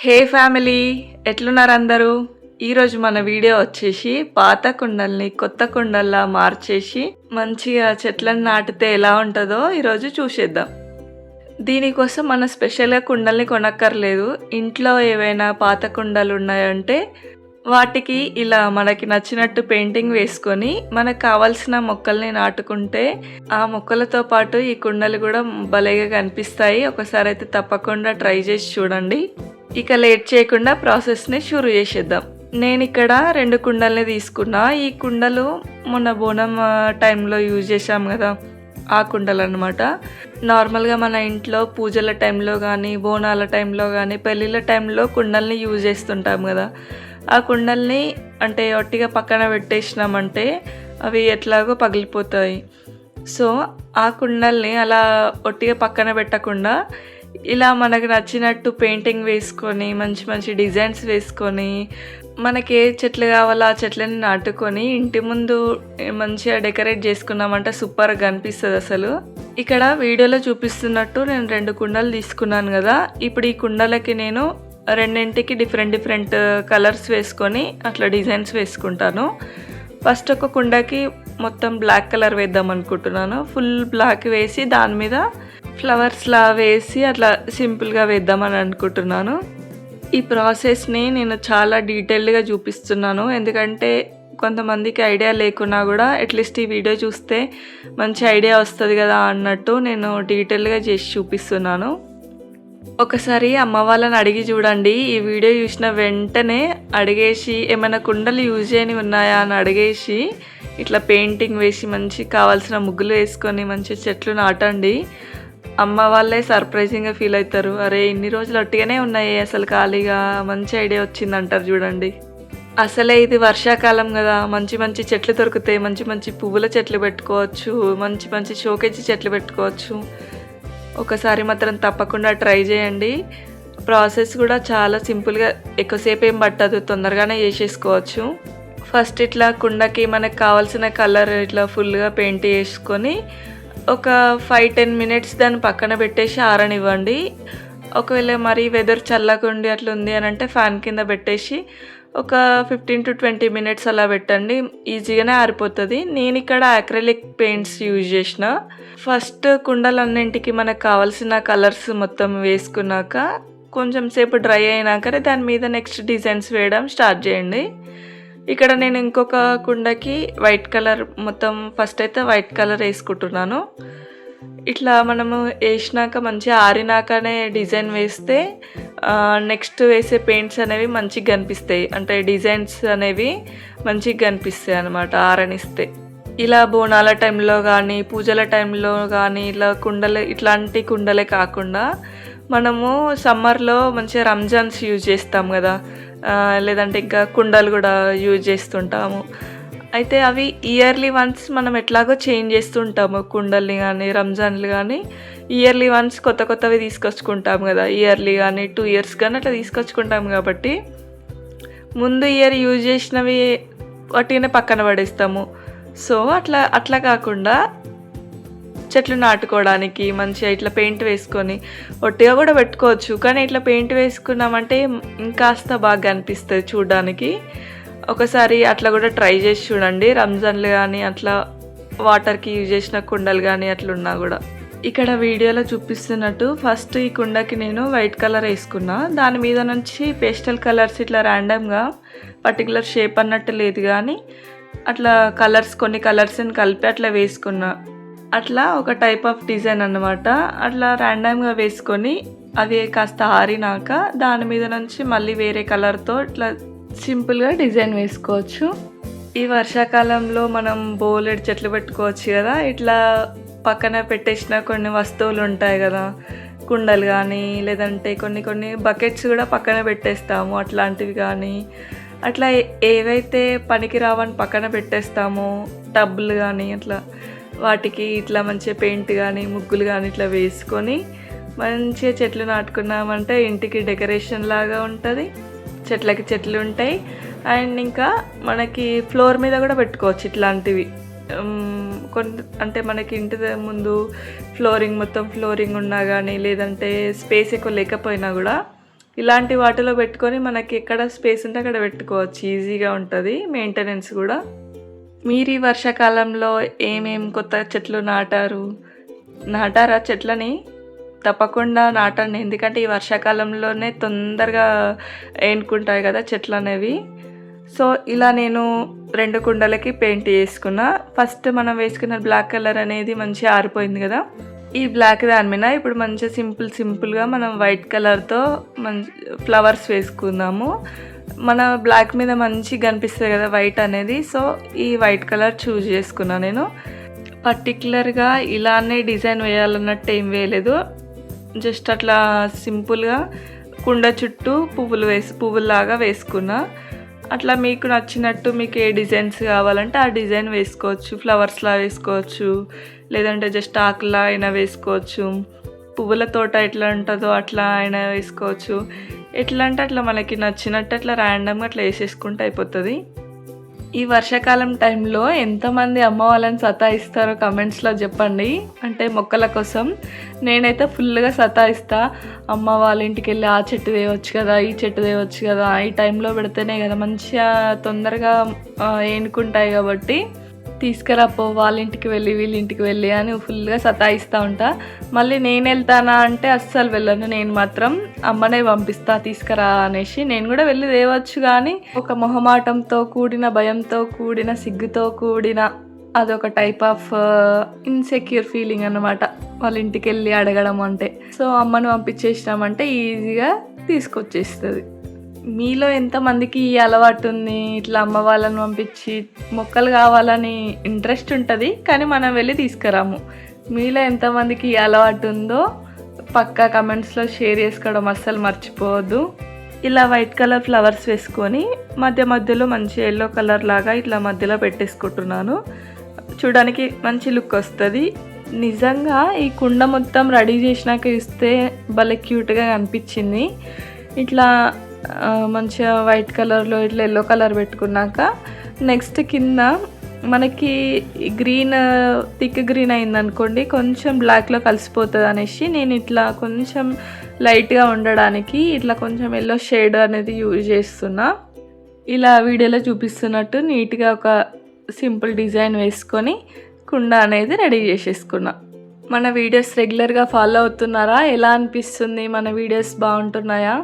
హే family, ఎట్లున్నారు అందరూ? ఈరోజు మన వీడియో వచ్చేసి పాత కుండల్ని కొత్త కుండల్లా మార్చేసి మంచిగా చెట్లను నాటితే ఎలా ఉంటుందో ఈరోజు చూసేద్దాం. దీనికోసం మనం స్పెషల్గా కుండల్ని కొనక్కర్లేదు. ఇంట్లో ఏవైనా పాత కుండలు ఉన్నాయంటే వాటికి ఇలా మనకి నచ్చినట్టు పెయింటింగ్ వేసుకొని మనకు కావాల్సిన మొక్కల్ని నాటుకుంటే ఆ మొక్కలతో పాటు ఈ కుండలు కూడా భలేగా కనిపిస్తాయి. ఒకసారి అయితే తప్పకుండా ట్రై చేసి చూడండి. ఇక లేట్ చేయకుండా ప్రాసెస్ని షురూ చేసేద్దాం. నేను ఇక్కడ 2 కుండల్ని తీసుకున్నా. ఈ కుండలు మొన్న బోనం టైంలో యూజ్ చేసాం కదా, ఆ కుండలు అనమాట. నార్మల్గా మన ఇంట్లో పూజల టైంలో కానీ, బోనాల టైంలో కానీ, పెళ్ళిళ్ళ టైంలో కుండల్ని యూజ్ చేస్తుంటాం కదా. ఆ కుండల్ని అంటే ఒట్టిగా పక్కన పెట్టేసినామంటే అవి ఎట్లాగో పగిలిపోతాయి. సో ఆ కుండల్ని అలా ఒట్టిగా పక్కన పెట్టకుండా ఇలా మనకు నచ్చినట్టు పెయింటింగ్ వేసుకొని మంచి మంచి డిజైన్స్ వేసుకొని మనకి ఏ చెట్లు కావాలో ఆ చెట్లని నాటుకొని ఇంటి ముందు మంచిగా డెకరేట్ చేసుకున్నామంటే సూపర్గా అనిపిస్తుంది అసలు. ఇక్కడ వీడియోలో చూపిస్తున్నట్టు నేను 2 కుండలు తీసుకున్నాను కదా. ఇప్పుడు ఈ కుండలకి నేను రెండింటికి డిఫరెంట్ కలర్స్ వేసుకొని అట్లా డిజైన్స్ వేసుకుంటాను. ఫస్ట్ ఒక కుండకి మొత్తం బ్లాక్ కలర్ వేద్దాం అనుకుంటున్నాను. ఫుల్ బ్లాక్ వేసి దాని మీద ఫ్లవర్స్లా వేసి అట్లా సింపుల్గా వేద్దామని అనుకుంటున్నాను. ఈ ప్రాసెస్ని నేను చాలా డీటెయిల్డ్గా చూపిస్తున్నాను, ఎందుకంటే కొంతమందికి ఐడియా లేకున్నా కూడా అట్లీస్ట్ ఈ వీడియో చూస్తే మంచి ఐడియా వస్తుంది కదా అన్నట్టు నేను డీటెయిల్గా చేసి చూపిస్తున్నాను. ఒకసారి అమ్మ వాళ్ళని అడిగి చూడండి. ఈ వీడియో చూసిన వెంటనే అడిగేసి ఏమైనా కుండలు యూజ్ చేయని ఉన్నాయా అని అడిగేసి ఇట్లా పెయింటింగ్ వేసి మంచి కావాల్సిన ముగ్గులు వేసుకొని మంచి చెట్లు నాటండి. అమ్మ వాళ్ళే సర్ప్రైజింగ్గా ఫీల్ అవుతారు. అరే ఇన్ని రోజులు ఒట్టిగానే ఉన్నాయి, అసలు ఖాళీగా మంచి ఐడియా వచ్చింది అంటారు చూడండి. అసలే ఇది వర్షాకాలం కదా, మంచి మంచి చెట్లు దొరుకుతాయి. మంచి మంచి పువ్వుల చెట్లు పెట్టుకోవచ్చు, మంచి మంచి షోకేజ్ చెట్లు పెట్టుకోవచ్చు. ఒకసారి మాత్రం తప్పకుండా ట్రై చేయండి. ప్రాసెస్ కూడా చాలా సింపుల్గా, ఎక్కువసేపు ఏం పట్టదు, తొందరగానే చేసేసుకోవచ్చు. ఫస్ట్ ఇట్లా కుండకి మనకు కావాల్సిన కలర్ ఇట్లా ఫుల్గా పెయింట్ చేసుకొని ఒక 5-10 మినిట్స్ దాన్ని పక్కన పెట్టేసి ఆరనివ్వండి. ఒకవేళ మరీ వెదర్ చల్లగా ఉండి అట్లా ఉంది అని అంటే ఫ్యాన్ కింద పెట్టేసి ఒక 15-20 మినిట్స్ అలా పెట్టండి, ఈజీగానే ఆరిపోతుంది. నేను ఇక్కడ అక్రిలిక్ పెయింట్స్ యూజ్ చేసిన. ఫస్ట్ కుండలన్నింటికి మనకు కావాల్సిన కలర్స్ మొత్తం వేసుకున్నాక కొంచెం సేపు డ్రై అయినాకనే దాని మీద నెక్స్ట్ డిజైన్స్ వేయడం స్టార్ట్ చేయండి. ఇక్కడ నేను ఇంకొక కుండకి వైట్ కలర్ మొత్తం ఫస్ట్ అయితే వైట్ కలర్ వేసుకుంటున్నాను. ఇట్లా మనము వేసినాక మంచిగా ఆరినాకనే డిజైన్ వేస్తే నెక్స్ట్ వేసే పెయింట్స్ అనేవి మంచిగా కనిపిస్తాయి, అంటే డిజైన్స్ అనేవి మంచిగా కనిపిస్తాయి అన్నమాట ఆరనిస్తే. ఇలా బోనాల టైంలో కానీ, పూజల టైంలో కానీ ఇలా కుండలే, ఇట్లాంటి కుండలే కాకుండా మనము సమ్మర్లో మంచిగా రంజాన్స్ యూజ్ చేస్తాం కదా, లేదంటే ఇంకా కుండలు కూడా యూజ్ చేస్తుంటాము. అయితే అవి ఇయర్లీ వన్స్ మనం ఎట్లాగో చేంజ్ చేస్తుంటాము కుండల్ని కానీ, రంజాన్లు కానీ ఇయర్లీ వన్స్ కొత్త కొత్తవి తీసుకొచ్చుకుంటాం కదా. ఇయర్లీ కానీ 2 ఇయర్స్ కానీ అట్లా తీసుకొచ్చుకుంటాం కాబట్టి ముందు ఇయర్ యూజ్ చేసినవి వాటినే పక్కన పడేస్తాము. సో అట్లా కాకుండా చెట్లు నాటుకోవడానికి మంచిగా ఇట్లా పెయింట్ వేసుకొని ఒట్టిగా కూడా పెట్టుకోవచ్చు, కానీ ఇట్లా పెయింట్ వేసుకున్నామంటే ఇంకాస్త బాగా అనిపిస్తుంది చూడడానికి. ఒకసారి అట్లా కూడా ట్రై చేసి చూడండి. రంజాన్లు కానీ అట్లా వాటర్కి యూజ్ చేసిన కుండలు కానీ అట్లున్నా కూడా. ఇక్కడ వీడియోలో చూపిస్తున్నట్టు ఫస్ట్ ఈ కుండకి నేను వైట్ కలర్ వేసుకున్నా. దాని మీద నుంచి పేస్టల్ కలర్స్ ఇట్లా ర్యాండమ్గా పర్టికులర్ షేప్ అన్నట్టు లేదు కానీ అట్లా కలర్స్ కొన్ని కలర్స్ని కలిపి అట్లా వేసుకున్నా. అట్లా ఒక టైప్ ఆఫ్ డిజైన్ అన్నమాట. అట్లా ర్యాండమ్గా వేసుకొని అవి కాస్త ఆరినాక దాని మీద నుంచి మళ్ళీ వేరే కలర్తో ఇట్లా సింపుల్గా డిజైన్ వేసుకోవచ్చు. ఈ వర్షాకాలంలో మనం బోలెడు చెట్లు పెట్టుకోవచ్చు కదా. ఇట్లా పక్కన పెట్టేసిన కొన్ని వస్తువులు ఉంటాయి కదా, కుండలు కానీ లేదంటే కొన్ని బకెట్స్ కూడా పక్కన పెట్టేస్తాము. అట్లాంటివి కానీ అట్లా ఏవైతే పనికి రావని పక్కన పెట్టేస్తామో, టబ్బులు కానీ అట్లా వాటికి ఇట్లా మంచిగా పెయింట్ కానీ ముగ్గులు కానీ ఇట్లా వేసుకొని మంచిగా చెట్లు నాటుకున్నామంటే ఇంటికి డెకరేషన్ లాగా ఉంటుంది. చెట్లకి చెట్లు ఉంటాయి. అండ్ ఇంకా మనకి ఫ్లోర్ మీద కూడా పెట్టుకోవచ్చు ఇట్లాంటివి. అంటే మనకి ఇంటి ముందు ఫ్లోరింగ్ మొత్తం ఫ్లోరింగ్ ఉన్నా కానీ లేదంటే స్పేస్ ఎక్కువ లేకపోయినా కూడా ఇలాంటి వాటిలో పెట్టుకొని మనకి ఎక్కడ స్పేస్ ఉంటే అక్కడ పెట్టుకోవచ్చు, ఈజీగా ఉంటుంది మెయింటెనెన్స్ కూడా. మీరు ఈ వర్షాకాలంలో ఏమేం కొత్త చెట్లు నాటారా చెట్లని? తప్పకుండా నాటండి, ఎందుకంటే ఈ వర్షాకాలంలోనే తొందరగా ఏనుకుంటాయి కదా చెట్లు అనేవి. సో ఇలా నేను 2 కుండలకి పెయింట్ చేసుకున్నా. ఫస్ట్ మనం వేసుకున్న బ్లాక్ కలర్ అనేది మంచిగా ఆరిపోయింది కదా, ఈ బ్లాక్ దాని మీద ఇప్పుడు మంచిగా సింపుల్గా మనం వైట్ కలర్తో మంచి ఫ్లవర్స్ వేసుకుందాము. మన బ్లాక్ మీద మంచిగా కనిపిస్తుంది కదా వైట్ అనేది, సో ఈ వైట్ కలర్ చూజ్ చేసుకున్నా. నేను పర్టికులర్గా ఇలానే డిజైన్ వేయాలన్నట్టు ఏం వేయలేదు, జస్ట్ అట్లా సింపుల్గా కుండ చుట్టూ పువ్వుల్లాగా వేసుకున్నా. అట్లా మీకు నచ్చినట్టు మీకు ఏ డిజైన్స్ కావాలంటే ఆ డిజైన్ వేసుకోవచ్చు, ఫ్లవర్స్లా వేసుకోవచ్చు, లేదంటే జస్ట్ ఆకులా అయినా వేసుకోవచ్చు, పువ్వుల తోట ఎట్లా ఉంటుందో అట్లా అయినా వేసుకోవచ్చు. ఎట్లా అంటే అట్లా మనకి నచ్చినట్టు అట్లా ర్యాండమ్గా అట్లా వేసేసుకుంటే అయిపోతుంది. ఈ వర్షాకాలం టైంలో ఎంతమంది అమ్మ వాళ్ళని సతాయిస్తారో కమెంట్స్లో చెప్పండి. అంటే మొక్కల కోసం నేనైతే ఫుల్గా సతాయిస్తా. అమ్మ వాళ్ళ ఇంటికి వెళ్ళి ఆ చెట్టు తేవచ్చు కదా, ఈ చెట్టు తేవచ్చు కదా, ఈ టైంలో పెడితేనే కదా మంచిగా తొందరగా ఏనుకుంటాయి కాబట్టి తీసుకురాపో, వాళ్ళ ఇంటికి వెళ్ళి వీళ్ళ ఇంటికి వెళ్ళి అని ఫుల్గా సతాయిస్తూ ఉంటా. మళ్ళీ నేను వెళ్తానా అంటే అస్సలు వెళ్ళను, నేను మాత్రం అమ్మనే పంపిస్తా తీసుకురా అనేసి. నేను కూడా వెళ్ళి తేవచ్చు, కానీ ఒక మొహమాటంతో కూడిన, భయంతో కూడిన, సిగ్గుతో కూడిన అదొక టైప్ ఆఫ్ ఇన్సెక్యూర్ ఫీలింగ్ అన్నమాట వాళ్ళ ఇంటికి వెళ్ళి అడగడం అంటే. సో అమ్మను పంపించేసినామంటే ఈజీగా తీసుకొచ్చేస్తుంది. మీలో ఎంతమందికి ఈ అలవాటు ఉంది, ఇట్లా అమ్మ వాళ్ళని పంపించి మొక్కలు కావాలని ఇంట్రెస్ట్ ఉంటుంది కానీ మనం వెళ్ళి తీసుకురాము? మీలో ఎంతమందికి ఈ అలవాటు ఉందో పక్కా కమెంట్స్లో షేర్ చేసుకోవడం అస్సలు మర్చిపోవద్దు. ఇలా వైట్ కలర్ ఫ్లవర్స్ వేసుకొని మధ్యలో మంచి ఎల్లో కలర్ లాగా ఇట్లా మధ్యలో పెట్టేసుకుంటున్నాను. చూడడానికి మంచి లుక్ వస్తుంది. నిజంగా ఈ కుండ మొత్తం రెడీ చేసినాక ఇస్తే భలే క్యూట్గా అనిపించింది. ఇట్లా మంచిగా వైట్ కలర్లో ఇట్లా ఎల్లో కలర్ పెట్టుకున్నాక నెక్స్ట్ కింద మనకి గ్రీన్ థిక్ గ్రీన్ అయిందనుకోండి కొంచెం బ్లాక్లో కలిసిపోతుంది అనేసి నేను ఇట్లా కొంచెం లైట్గా ఉండడానికి ఇట్లా కొంచెం ఎల్లో షేడ్ అనేది యూజ్ చేస్తున్నా. ఇలా వీడియోలో చూపిస్తున్నట్టు నీట్గా ఒక సింపుల్ డిజైన్ వేసుకొని కుండ అనేది రెడీ చేసేసుకున్నా. మన వీడియోస్ రెగ్యులర్గా ఫాలో అవుతున్నారా? ఎలా అనిపిస్తుంది? మన వీడియోస్ బాగుంటున్నాయా?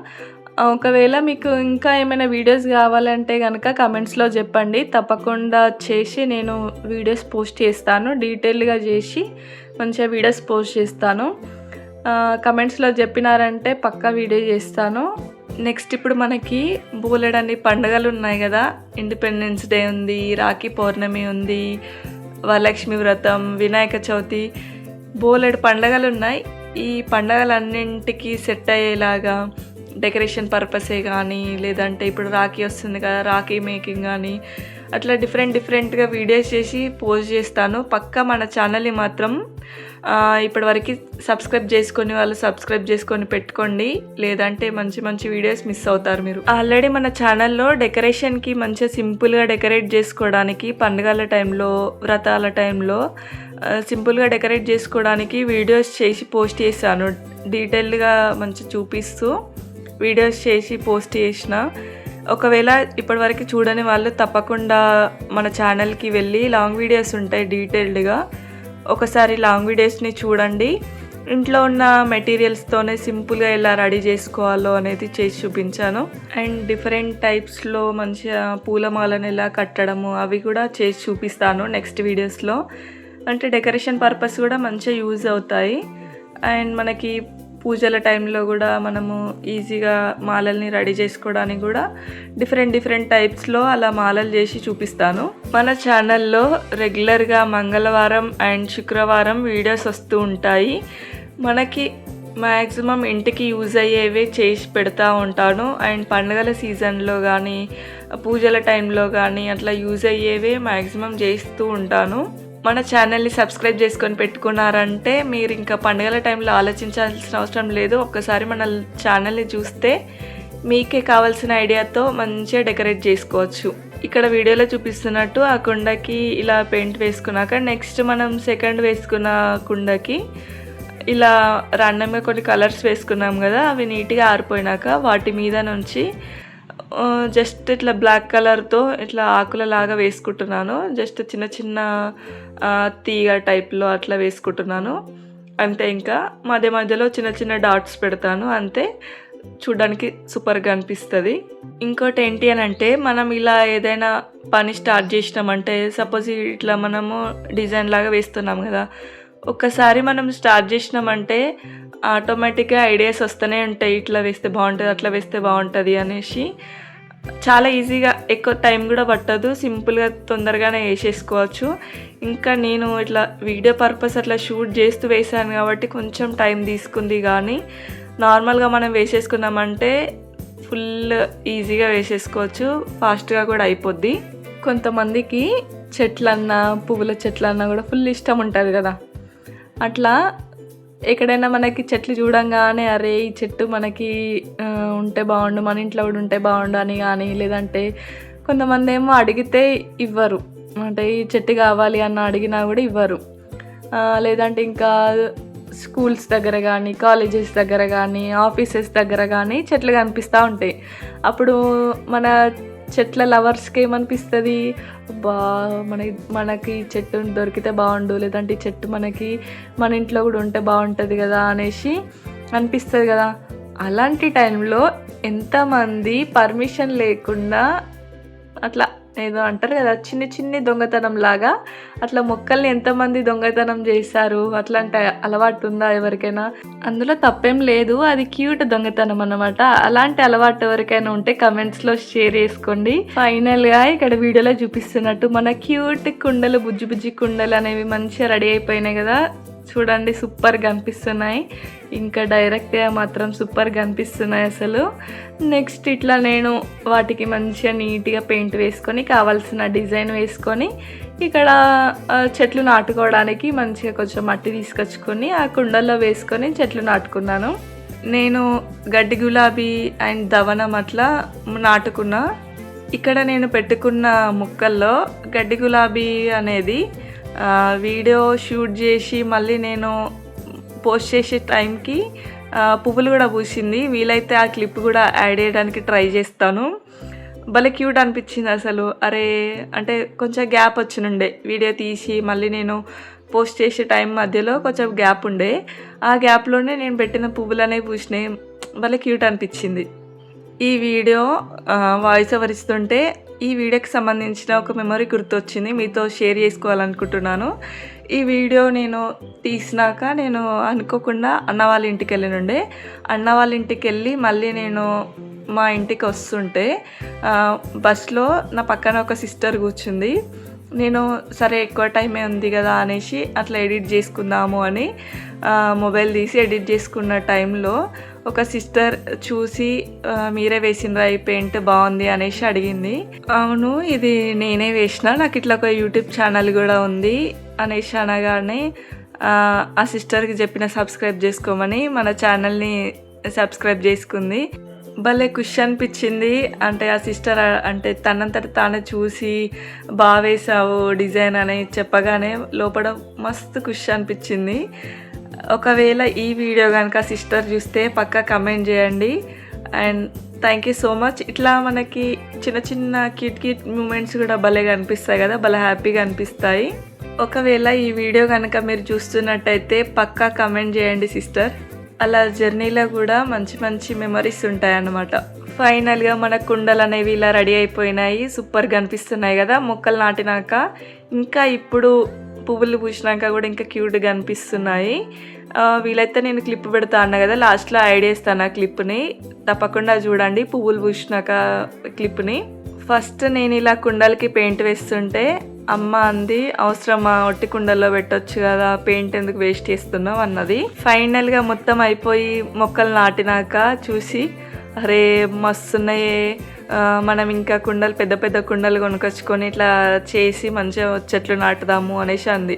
ఒకవేళ మీకు ఇంకా ఏమైనా వీడియోస్ కావాలంటే కనుక కమెంట్స్లో చెప్పండి, తప్పకుండా చేసి నేను వీడియోస్ పోస్ట్ చేస్తాను. డీటెయిల్గా చేసి మంచిగా వీడియోస్ పోస్ట్ చేస్తాను. కమెంట్స్లో చెప్పినారంటే పక్కా వీడియో చేస్తాను. నెక్స్ట్ ఇప్పుడు మనకి బోలెడన్ని పండుగలు ఉన్నాయి కదా. ఇండిపెండెన్స్ డే ఉంది, రాఖీ పౌర్ణమి ఉంది, వరలక్ష్మి వ్రతం, వినాయక చవితి, బోలెడు పండుగలు ఉన్నాయి. ఈ పండుగలన్నింటికి సెట్ అయ్యేలాగా డెకరేషన్ పర్పసే కానీ, లేదంటే ఇప్పుడు రాఖీ వస్తుంది కదా, రాఖీ మేకింగ్ కానీ అట్లా డిఫరెంట్గా వీడియోస్ చేసి పోస్ట్ చేస్తాను. పక్కా మన ఛానల్ని మాత్రం ఇప్పటివరకు సబ్స్క్రైబ్ చేసుకొని వాళ్ళు సబ్స్క్రైబ్ చేసుకొని పెట్టుకోండి, లేదంటే మంచి వీడియోస్ మిస్ అవుతారు మీరు. ఆల్రెడీ మన ఛానల్లో డెకరేషన్కి మంచిగా సింపుల్గా డెకరేట్ చేసుకోవడానికి, పండుగల టైంలో, వ్రతాల టైంలో సింపుల్గా డెకరేట్ చేసుకోవడానికి వీడియోస్ చేసి పోస్ట్ చేశాను. డీటెయిల్గా మంచిగా చూపిస్తూ వీడియోస్ చేసి పోస్ట్ చేసిన. ఒకవేళ ఇప్పటివరకు చూడని వాళ్ళు తప్పకుండా మన ఛానల్కి వెళ్ళి లాంగ్ వీడియోస్ ఉంటాయి డీటెయిల్డ్గా, ఒకసారి లాంగ్ వీడియోస్ని చూడండి. ఇంట్లో ఉన్న మెటీరియల్స్తోనే సింపుల్గా ఎలా రెడీ చేసుకోవాలో అనేది చేసి చూపించాను. అండ్ డిఫరెంట్ టైప్స్లో మంచిగా పూలమాలను ఎలా కట్టడము అవి కూడా చేసి చూపిస్తాను నెక్స్ట్ వీడియోస్లో. అంటే డెకరేషన్ పర్పస్ కూడా మంచిగా యూజ్ అవుతాయి. అండ్ మనకి పూజల టైంలో కూడా మనము ఈజీగా మాలల్ని రెడీ చేసుకోవడానికి కూడా డిఫరెంట్ టైప్స్లో అలా మాలలు చేసి చూపిస్తాను. మన ఛానల్లో రెగ్యులర్గా మంగళవారం అండ్ శుక్రవారం వీడియోస్ వస్తూ ఉంటాయి. మనకి మ్యాక్సిమం ఇంటికి యూజ్ అయ్యేవే చేసి పెడతా ఉంటాను. అండ్ పండుగల సీజన్లో కానీ, పూజల టైంలో కానీ అట్లా యూజ్ అయ్యేవే మ్యాక్సిమం చేస్తూ ఉంటాను. మన ఛానల్ని సబ్స్క్రైబ్ చేసుకొని పెట్టుకున్నారంటే మీరు ఇంకా పండుగల టైంలో ఆలోచించాల్సిన అవసరం లేదు. ఒక్కసారి మన ఛానల్ని చూస్తే మీకే కావాల్సిన ఐడియాతో మంచిగా డెకరేట్ చేసుకోవచ్చు. ఇక్కడ వీడియోలో చూపిస్తున్నట్టు ఆ కుండకి ఇలా పెయింట్ వేసుకున్నాక నెక్స్ట్ మనం సెకండ్ వేసుకున్న కుండకి ఇలా ర్యాండమ్గా కొన్ని కలర్స్ వేసుకున్నాం కదా, అవి నీట్గా ఆరిపోయినాక వాటి మీద నుంచి జస్ట్ ఇట్లా బ్లాక్ కలర్తో ఇట్లా ఆకులలాగా వేసుకుంటున్నాను. జస్ట్ చిన్న చిన్న తీగ టైప్లో అట్లా వేసుకుంటున్నాను అంతే. ఇంకా మధ్య మధ్యలో చిన్న చిన్న డాట్స్ పెడతాను అంతే. చూడడానికి సూపర్గా అనిపిస్తుంది. ఇంకోటి ఏంటి అని అంటే, మనం ఇలా ఏదైనా పని స్టార్ట్ చేసినామంటే, సపోజ్ ఇట్లా మనము డిజైన్ లాగా వేస్తున్నాం కదా, ఒక్కసారి మనం స్టార్ట్ చేసినామంటే ఆటోమేటిక్గా ఐడియాస్ వస్తూనే ఉంటాయి. ఇట్లా వేస్తే బాగుంటుంది, అట్లా వేస్తే బాగుంటుంది అనేసి. చాలా ఈజీగా, ఎక్కువ టైం కూడా పట్టదు, సింపుల్గా తొందరగానే వేసేసుకోవచ్చు. ఇంకా నేను ఇట్లా వీడియో పర్పస్ అట్లా షూట్ చేస్తూ వేసాను కాబట్టి కొంచెం టైం తీసుకుంది. కానీ నార్మల్గా మనం వేసేసుకున్నామంటే ఫుల్ ఈజీగా వేసేసుకోవచ్చు, ఫాస్ట్గా కూడా అయిపోద్ది. కొంతమందికి చెట్లన్నా పువ్వుల చెట్లన్నా కూడా ఫుల్ ఇష్టం ఉంటుంది కదా. అట్లా ఎక్కడైనా మనకి చెట్లు చూడంగానే అరే ఈ చెట్టు మనకి ఉంటే బాగుండు, మన ఇంట్లో కూడా ఉంటే బాగుండు అని కానీ, లేదంటే కొంతమంది ఏమో అడిగితే ఇవ్వరు, అంటే ఈ చెట్టు కావాలి అన్న అడిగినా కూడా ఇవ్వరు. లేదంటే ఇంకా స్కూల్స్ దగ్గర కానీ, కాలేజెస్ దగ్గర కానీ, ఆఫీసెస్ దగ్గర కానీ చెట్లు కనిపిస్తూ ఉంటాయి. అప్పుడు మన చెట్ల లవర్స్కి ఏమనిపిస్తుంది, బా మనకి చెట్టు దొరికితే బాగుండు, లేదంటే ఈ చెట్టు మన ఇంట్లో కూడా ఉంటే బాగుంటుంది కదా అనేసి అనిపిస్తుంది కదా. అలాంటి టైంలో ఎంతమంది పర్మిషన్ లేకుండా అట్లా ఏదో అంటారు కదా, చిన్ని దొంగతనం లాగా అట్లా మొక్కల్ని ఎంతమంది దొంగతనం చేశారు? అట్లాంటి అలవాటు ఉందా ఎవరికైనా? అందులో తప్పేం లేదు, అది క్యూట్ దొంగతనం అన్నమాట. అలాంటి అలవాటు ఎవరికైనా ఉంటే కమెంట్స్లో షేర్ చేసుకోండి. ఫైనల్గా ఇక్కడ వీడియోలో చూపిస్తున్నట్టు మన క్యూట్ కుండలు, బుజ్జి కుండలు అనేవి మంచిగా రెడీ అయిపోయినాయి కదా. చూడండి సూపర్గా అనిపిస్తున్నాయి. ఇంకా డైరెక్ట్గా మాత్రం సూపర్గా అనిపిస్తున్నాయి అసలు. నెక్స్ట్ ఇట్లా నేను వాటికి మంచిగా నీట్గా పెయింట్ వేసుకొని కావాల్సిన డిజైన్ వేసుకొని ఇక్కడ చెట్లు నాటుకోవడానికి మంచిగా కొంచెం మట్టి తీసుకొచ్చుకొని ఆ కుండల్లో వేసుకొని చెట్లు నాటుకున్నాను. నేను గడ్డి గులాబీ అండ్ దవనం అట్లా నాటుకున్నా. ఇక్కడ నేను పెట్టుకున్న మొక్కల్లో గడ్డి గులాబీ అనేది వీడియో షూట్ చేసి మళ్ళీ నేను పోస్ట్ చేసే టైంకి పువ్వులు కూడా పూసింది. వీలైతే ఆ క్లిప్ కూడా యాడ్ చేయడానికి ట్రై చేస్తాను. భలే క్యూట్ అనిపించింది అసలు. అరే అంటే కొంచెం గ్యాప్ వచ్చినుండే, వీడియో తీసి మళ్ళీ నేను పోస్ట్ చేసే టైం మధ్యలో కొంచెం గ్యాప్ ఉండే. ఆ గ్యాప్లోనే నేను పెట్టిన పువ్వులు అనేవి పూసినాయి. భలే క్యూట్ అనిపించింది. ఈ వీడియో వాయిస్ ఓవర్ ఇస్తుంటే ఈ వీడియోకి సంబంధించిన ఒక మెమరీ గుర్తొచ్చింది, మీతో షేర్ చేసుకోవాలనుకుంటున్నాను. ఈ వీడియో నేను తీసినాక నేను అనుకోకుండా అన్న వాళ్ళ ఇంటికి వెళ్ళినుండే. అన్న వాళ్ళ ఇంటికి వెళ్ళి మళ్ళీ నేను మా ఇంటికి వస్తుంటే బస్లో నా పక్కన ఒక సిస్టర్ కూర్చుంది. నేను సరే ఎక్కువ టైమే ఉంది కదా అనేసి అట్లా ఎడిట్ చేసుకుందాము అని మొబైల్ తీసి ఎడిట్ చేసుకున్న టైంలో ఒక సిస్టర్ చూసి మీరే వేసినరా ఈ పెయింట్ బాగుంది అనేసి అడిగింది. అవును ఇది నేనే వేసిన, నాకు ఇట్లా ఒక యూట్యూబ్ ఛానల్ కూడా ఉంది అనేసి అనగానే ఆ సిస్టర్కి చెప్పిన సబ్స్క్రైబ్ చేసుకోమని మన ఛానల్ని సబ్స్క్రైబ్ చేసుకుంది. భలే ఖుషి అనిపించింది. అంటే ఆ సిస్టర్ అంటే తనంతట తానే చూసి బాగా వేసావు డిజైన్ అని చెప్పగానే లోపల మస్తు ఖుషి అనిపించింది. ఒకవేళ ఈ వీడియో కనుక సిస్టర్ చూస్తే పక్కా కమెంట్ చేయండి. And thank you so much. ఇట్లా మనకి చిన్న చిన్న క్యూట్ మూమెంట్స్ కూడా భలేగా అనిపిస్తాయి కదా, భలే హ్యాపీగా అనిపిస్తాయి. ఒకవేళ ఈ వీడియో కనుక మీరు చూస్తున్నట్టయితే పక్కా కమెంట్ చేయండి సిస్టర్. అలా జర్నీలో కూడా మంచి మంచి మెమరీస్ ఉంటాయన్నమాట. ఫైనల్గా మన కుండలు అనేవి ఇలా రెడీ అయిపోయినాయి, సూపర్గా అనిపిస్తున్నాయి కదా. మొక్కలు నాటినాక ఇంకా ఇప్పుడు పువ్వులు పూసినాక కూడా ఇంకా క్యూట్గా అనిపిస్తున్నాయి. వీలైతే నేను క్లిప్ పెడతా అన్నా కదా, లాస్ట్లో యాడ్ చేస్తాను ఆ క్లిప్ని, తప్పకుండా చూడండి పువ్వులు పూసినాక క్లిప్ని. ఫస్ట్ నేను ఇలా కుండలకి పెయింట్ వేస్తుంటే అమ్మ అంది, అవసరమా ఒట్టి కుండల్లో పెట్టొచ్చు కదా, పెయింట్ ఎందుకు వేస్ట్ చేస్తున్నావు అన్నది. ఫైనల్గా మొత్తం అయిపోయి మొక్కలు నాటినాక చూసి అరే మస్తున్నాయే, మనం ఇంకా కుండలు పెద్ద పెద్ద కుండలు కొనుకొచ్చుకొని ఇట్లా చేసి మంచిగా చెట్లు నాటుదాము అనేసి అంది.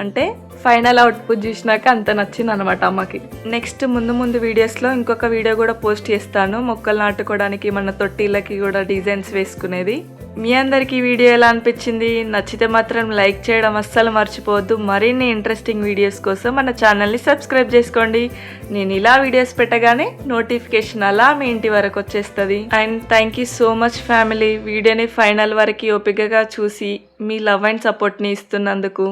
అంటే ఫైనల్ అవుట్పుట్ చూసినాక అంత నచ్చింది అనమాట అమ్మకి. నెక్స్ట్ ముందు వీడియోస్లో ఇంకొక వీడియో కూడా పోస్ట్ చేస్తాను, మొక్కలు నాటుకోవడానికి మన తొట్టిళ్ళకి కూడా డిజైన్స్ వేసుకునేది. మీ అందరికీ ఈ వీడియో ఎలా అనిపించింది? నచ్చితే మాత్రం లైక్ చేయడం అస్సలు మర్చిపోవద్దు. మరిన్ని ఇంట్రెస్టింగ్ వీడియోస్ కోసం మన ఛానల్ని సబ్స్క్రైబ్ చేసుకోండి. నేను ఇలా వీడియోస్ పెట్టగానే నోటిఫికేషన్ అలా మీ ఇంటి వరకు వచ్చేస్తుంది. And thank you so much family, వీడియోని ఫైనల్ వరకు ఓపికగా చూసి మీ లవ్ అండ్ సపోర్ట్ని ఇస్తున్నందుకు.